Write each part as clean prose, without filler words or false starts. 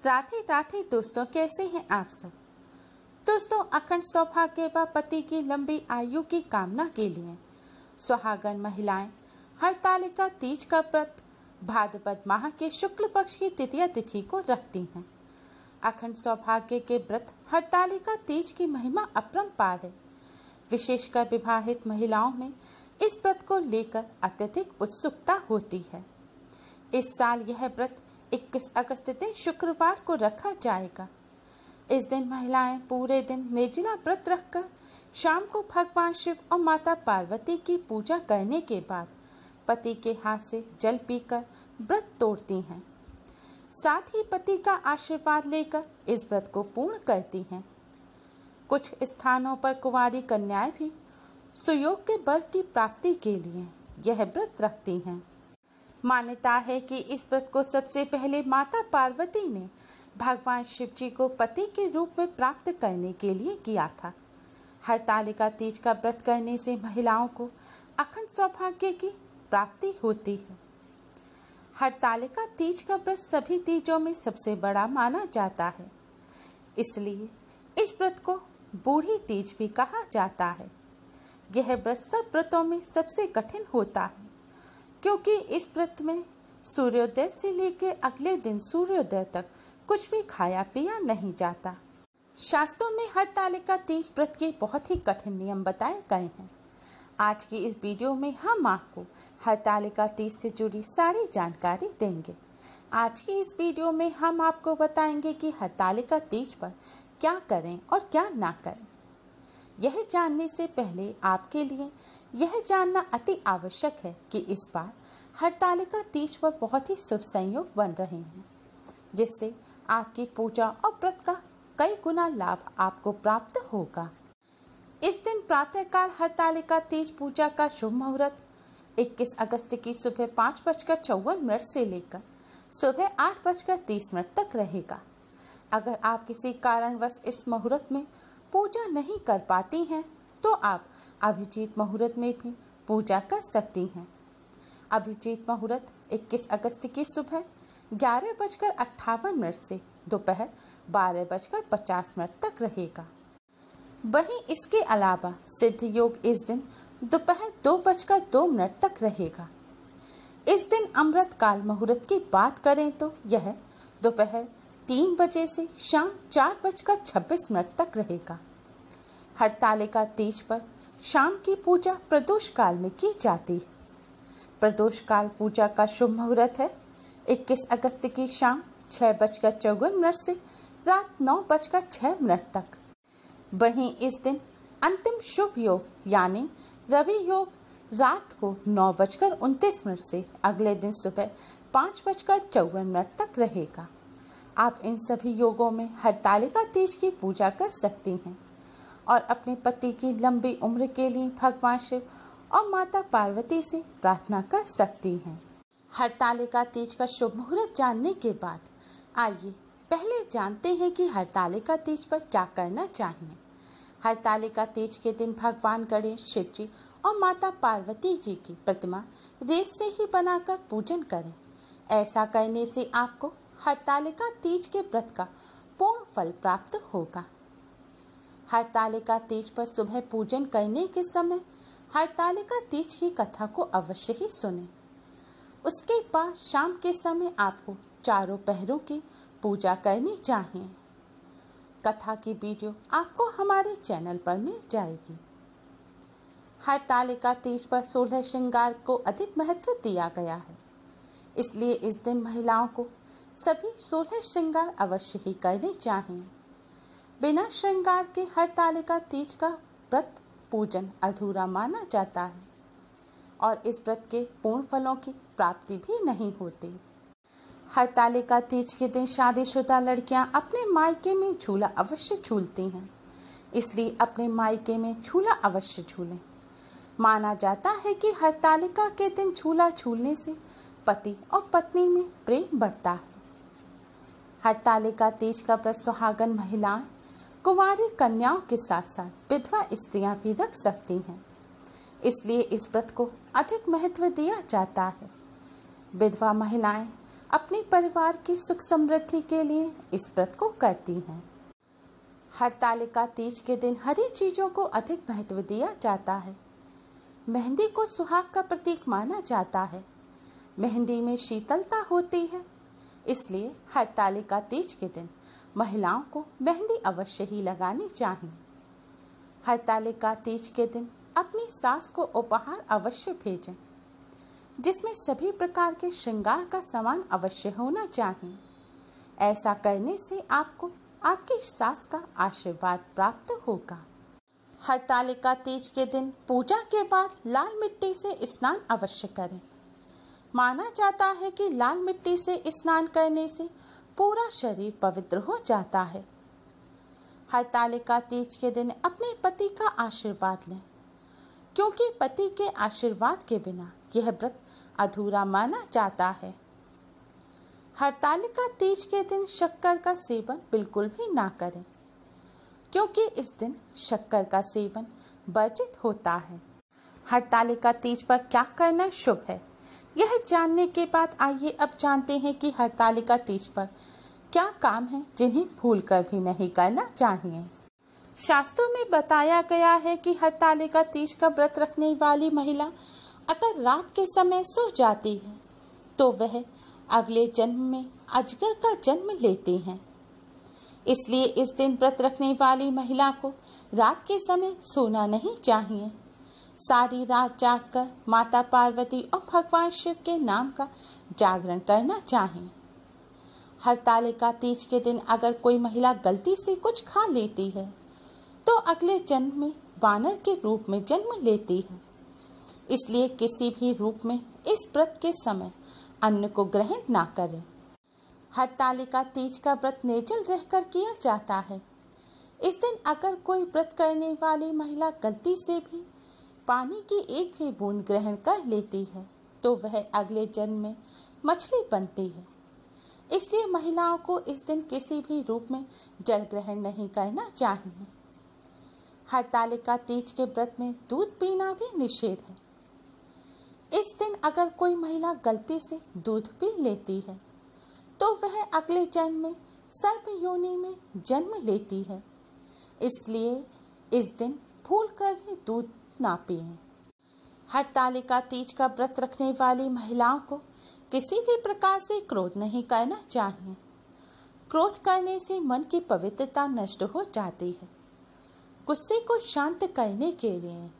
राधे राधे दोस्तों, कैसे हैं आप सब। दोस्तों, अखंड सौभाग्य व पति की लंबी आयु की कामना के लिए सुहागन महिलाएं हरतालिका तीज का व्रत भाद्रपद माह के शुक्ल पक्ष की तृतीया तिथि को रखती हैं। अखंड सौभाग्य के व्रत हरतालिका तीज की महिमा अपरंपार है। विशेषकर विवाहित महिलाओं में इस व्रत को लेकर अत्यधिक उत्सुकता होती है। इस साल यह व्रत 21 अगस्त दिन शुक्रवार को रखा जाएगा। इस दिन महिलाएं पूरे दिन निर्जला व्रत रखकर शाम को भगवान शिव और माता पार्वती की पूजा करने के बाद पति के हाथ से जल पीकर व्रत तोड़ती हैं। साथ ही पति का आशीर्वाद लेकर इस व्रत को पूर्ण करती हैं। कुछ स्थानों पर कुंवारी कन्याएं भी सुयोग के वर की प्राप्ति के लिए यह व्रत रखती हैं। मान्यता है कि इस व्रत को सबसे पहले माता पार्वती ने भगवान शिव जी को पति के रूप में प्राप्त करने के लिए किया था। हरतालिका तीज का व्रत करने से महिलाओं को अखंड सौभाग्य की प्राप्ति होती है। हरतालिका तीज का व्रत सभी तीजों में सबसे बड़ा माना जाता है, इसलिए इस व्रत को बूढ़ी तीज भी कहा जाता है। यह व्रत सब व्रतों में सबसे कठिन होता है, क्योंकि इस व्रत में सूर्योदय से लेकर अगले दिन सूर्योदय तक कुछ भी खाया पिया नहीं जाता। शास्त्रों में हरतालिका तीज व्रत के बहुत ही कठिन नियम बताए गए हैं। आज की इस वीडियो में हम आपको हरतालिका तीज से जुड़ी सारी जानकारी देंगे। आज की इस वीडियो में हम आपको बताएंगे कि हरतालिका तीज पर क्या करें और क्या ना करें। यह जानने से पहले आपके लिए यह जानना अति आवश्यक है कि इस बार हरतालिका तीज पर बहुत ही शुभ संयोग बन रहे हैं, जिससे आपकी पूजा और व्रत का कई गुना लाभ आपको प्राप्त होगा। इस दिन प्रातःकाल हरतालिका तीज पूजा का शुभ मुहूर्त 21 अगस्त की सुबह 5:54 से लेकर सुबह 8:30 तक रहेगा। अगर आप किसी कारणवश इस मुहूर्त में पूजा नहीं कर पाती हैं तो आप अभिजीत मुहूर्त में भी पूजा कर सकती हैं। अभिजीत मुहूर्त 21 अगस्त की सुबह 11:58 से दोपहर 12:50 तक रहेगा। वहीं इसके अलावा सिद्ध योग इस दिन दोपहर 2:02 तक रहेगा। इस दिन अमृत काल मुहूर्त की बात करें तो यह दोपहर 3 बजे से शाम 4:26 तक रहेगा। हरतालिका तीज पर शाम की पूजा प्रदोष काल में की जाती है। प्रदोष काल पूजा का शुभ मुहूर्त है 21 अगस्त की शाम 6:54 से रात 9:06 तक। वहीं इस दिन अंतिम शुभ योग यानी रवि योग रात को 9:29 से अगले दिन सुबह 5:54 तक रहेगा। आप इन सभी योगों में हरतालिका तीज की पूजा कर सकती हैं और अपने पति की लंबी उम्र के लिए भगवान शिव और माता पार्वती से प्रार्थना कर सकती हैं। हरतालिका तीज का शुभ मुहूर्त जानने के बाद आइए पहले जानते हैं कि हरतालिका तीज पर क्या करना चाहिए। हरतालिका तीज के दिन भगवान गणेश, शिव जी और माता पार्वती जी की प्रतिमा रेत से ही बनाकर पूजन करें। ऐसा करने से आपको हरतालिका तीज के व्रत का पूर्ण फल प्राप्त होगा। हरतालिका तीज पर सुबह पूजन करने के समय हरतालिका तीज की कथा को अवश्य ही सुनें। उसके बाद शाम के समय आपको चारों पहरों की पूजा करनी चाहिए। कथा की वीडियो आपको हमारे चैनल पर मिल जाएगी। हरतालिका तीज पर 16 श्रृंगार को अधिक महत्व दिया गया है, इसलिए इस दिन महिलाओं को सभी 16 श्रृंगार अवश्य ही करने चाहिए। बिना श्रृंगार के हरतालिका तीज का व्रत पूजन अधूरा माना जाता है और इस व्रत के पूर्ण फलों की प्राप्ति भी नहीं होती। हरतालिका तीज के दिन शादीशुदा लड़कियां अपने मायके में झूला अवश्य झूलती हैं, इसलिए अपने मायके में झूला अवश्य झूलें। माना जाता है कि हरतालिका के दिन झूला झूलने से पति और पत्नी में प्रेम बढ़ता है। हरतालिका तीज का व्रत सुहागन महिलाएं, कुंवारी कन्याओं के साथ साथ विधवा स्त्रियां भी रख सकती हैं, इसलिए इस व्रत को अधिक महत्व दिया जाता है। विधवा महिलाएं अपने परिवार की सुख समृद्धि के लिए इस व्रत को करती हैं। हरतालिका तीज के दिन हरी चीजों को अधिक महत्व दिया जाता है। मेहंदी को सुहाग का प्रतीक माना जाता है। मेहंदी में शीतलता होती है, इसलिए हरतालिका तीज के दिन महिलाओं को मेहंदी अवश्य ही लगानी चाहिए। हरतालिका तीज के दिन अपनी सास को उपहार अवश्य भेजें, जिसमें सभी प्रकार के श्रृंगार का सामान अवश्य होना चाहिए। ऐसा करने से आपको आपकी सास का आशीर्वाद प्राप्त होगा। हरतालिका तीज के दिन पूजा के बाद लाल मिट्टी से स्नान अवश्य करें। माना जाता है कि लाल मिट्टी से स्नान करने से पूरा शरीर पवित्र हो जाता है। हरतालिका तीज के दिन अपने पति का आशीर्वाद लें, क्योंकि पति के आशीर्वाद के बिना यह व्रत अधूरा माना जाता है। हरतालिका तीज के दिन शक्कर का सेवन बिल्कुल भी ना करें, क्योंकि इस दिन शक्कर का सेवन वर्जित होता है। हरतालिका तीज पर क्या करना शुभ है, यह जानने के बाद आइए अब जानते हैं कि हरतालिका तीज पर क्या काम है जिन्हें भूलकर भी नहीं करना चाहिए। शास्त्रों में बताया गया है कि हरतालिका तीज का व्रत रखने वाली महिला अगर रात के समय सो जाती है तो वह अगले जन्म में अजगर का जन्म लेती हैं। इसलिए इस दिन व्रत रखने वाली महिला को रात के समय सोना नहीं चाहिए। सारी रात जागकर माता पार्वती और भगवान शिव के नाम का जागरण करना चाहिए। हरतालिका तीज के दिन अगर कोई महिला गलती से कुछ खा लेती है तो अगले जन्म में वानर के रूप में जन्म लेती है। इसलिए किसी भी रूप में इस व्रत के समय अन्न को ग्रहण ना करें। हरतालिका तीज का व्रत निर्जल रहकर किया जाता है। इस दिन अगर कोई व्रत करने वाली महिला गलती से भी पानी की एक भी बूंद ग्रहण कर लेती है तो वह अगले जन्म में मछली बनती है। इसलिए महिलाओं को इस दिन किसी भी रूप में जल ग्रहण नहीं करना चाहिए। हरतालिका तीज के व्रत में दूध पीना भी निषेध है। इस दिन अगर कोई महिला गलती से दूध पी लेती है तो वह अगले जन्म में सर्प योनि में जन्म लेती है। इसलिए इस दिन भूलकर भी दूध ना पिएं। हरतालिका तीज का व्रत रखने वाली महिलाओं को किसी भी प्रकार से क्रोध नहीं करना चाहिए। क्रोध करने से मन की पवित्रता नष्ट हो जाती है। गुस्से को शांत करने के लिए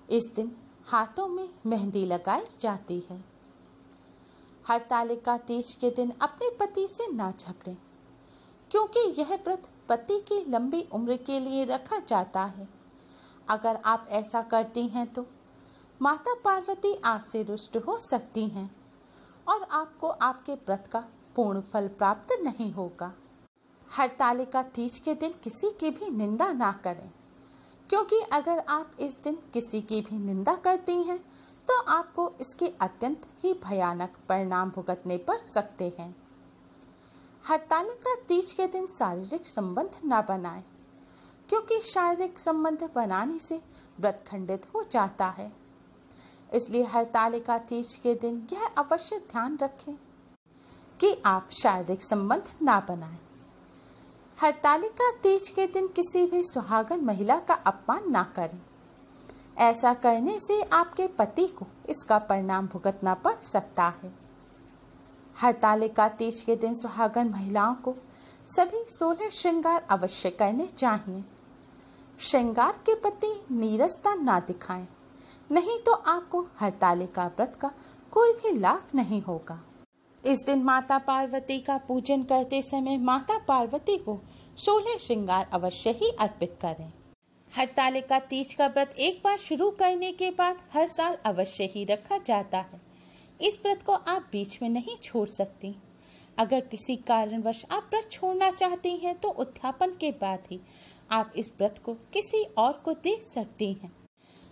इस दिन हाथों में मेहंदी लगाई जाती है। हरतालिका तीज के दिन अपने पति से ना झगड़ें, क्योंकि यह व्रत पति की लंबी उम्र के लिए रखा जाता है। अगर आप ऐसा करती हैं तो माता पार्वती आपसे रुष्ट हो सकती हैं और आपको आपके व्रत का पूर्ण फल प्राप्त नहीं होगा। हरतालिका तीज के दिन किसी की भी निंदा ना करें, क्योंकि अगर आप इस दिन किसी की भी निंदा करती हैं तो आपको इसके अत्यंत ही भयानक परिणाम भुगतने पड़ सकते हैं। हरतालिका तीज के दिन शारीरिक संबंध ना बनाएं, क्योंकि शारीरिक संबंध बनाने से व्रत खंडित हो जाता है। इसलिए हरतालिका तीज के दिन यह अवश्य ध्यान रखें कि आप शारीरिक संबंध ना बनाएं। हरतालिका तीज के दिन किसी भी सुहागन महिला का अपमान ना करें। ऐसा करने से आपके पति को इसका परिणाम भुगतना पड़ सकता है। हरतालिका तीज के दिन सुहागन महिलाओं को सभी 16 श्रृंगार अवश्य करने चाहिए। श्रृंगार के प्रति नीरसता ना दिखाएं, नहीं तो आपको हरतालिका व्रत का कोई भी लाभ नहीं होगा। इस दिन माता पार्वती का पूजन करते समय माता पार्वती को 16 श्रृंगार अवश्य ही अर्पित करें। हरतालिका तीज का व्रत एक बार शुरू करने के बाद हर साल अवश्य ही रखा जाता है। इस व्रत को आप बीच में नहीं छोड़ सकती। अगर किसी कारणवश आप व्रत छोड़ना चाहती हैं तो उद्यापन के बाद ही आप इस व्रत को किसी और को दे सकती हैं।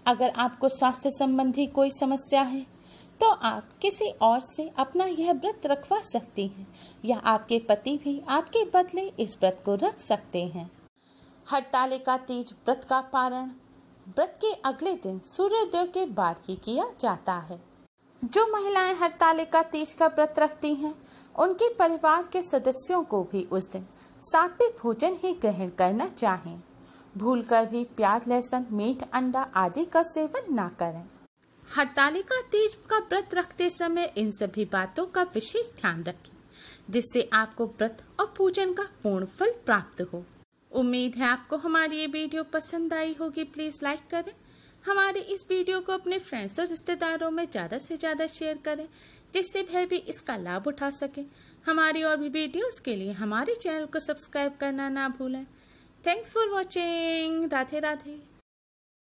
अगर आपको स्वास्थ्य संबंधी कोई समस्या है तो आप किसी और से अपना यह व्रत रखवा सकती हैं, या आपके पति भी आपके बदले इस व्रत को रख सकते हैं। हरतालिका तीज व्रत का पारण व्रत के अगले दिन सूर्योदय के बाद ही किया जाता है। जो महिलाएं हरतालिका तीज का व्रत रखती हैं उनके परिवार के सदस्यों को भी उस दिन सात्विक भोजन ही ग्रहण करना चाहिए। भूलकर भी प्याज, लहसुन, मीट, अंडा आदि का सेवन ना करें। हरतालिका तीज का व्रत रखते समय इन सभी बातों का विशेष ध्यान रखें, जिससे आपको व्रत और पूजन का पूर्ण फल प्राप्त हो। उम्मीद है आपको हमारी ये वीडियो पसंद आई होगी। प्लीज लाइक करें, हमारे इस वीडियो को अपने फ्रेंड्स और रिश्तेदारों में ज़्यादा से ज़्यादा शेयर करें, जिससे वह भी इसका लाभ उठा सके। हमारी और भी वीडियोस के लिए हमारे चैनल को सब्सक्राइब करना ना भूलें। Thanks for watching. Radhe Radhe.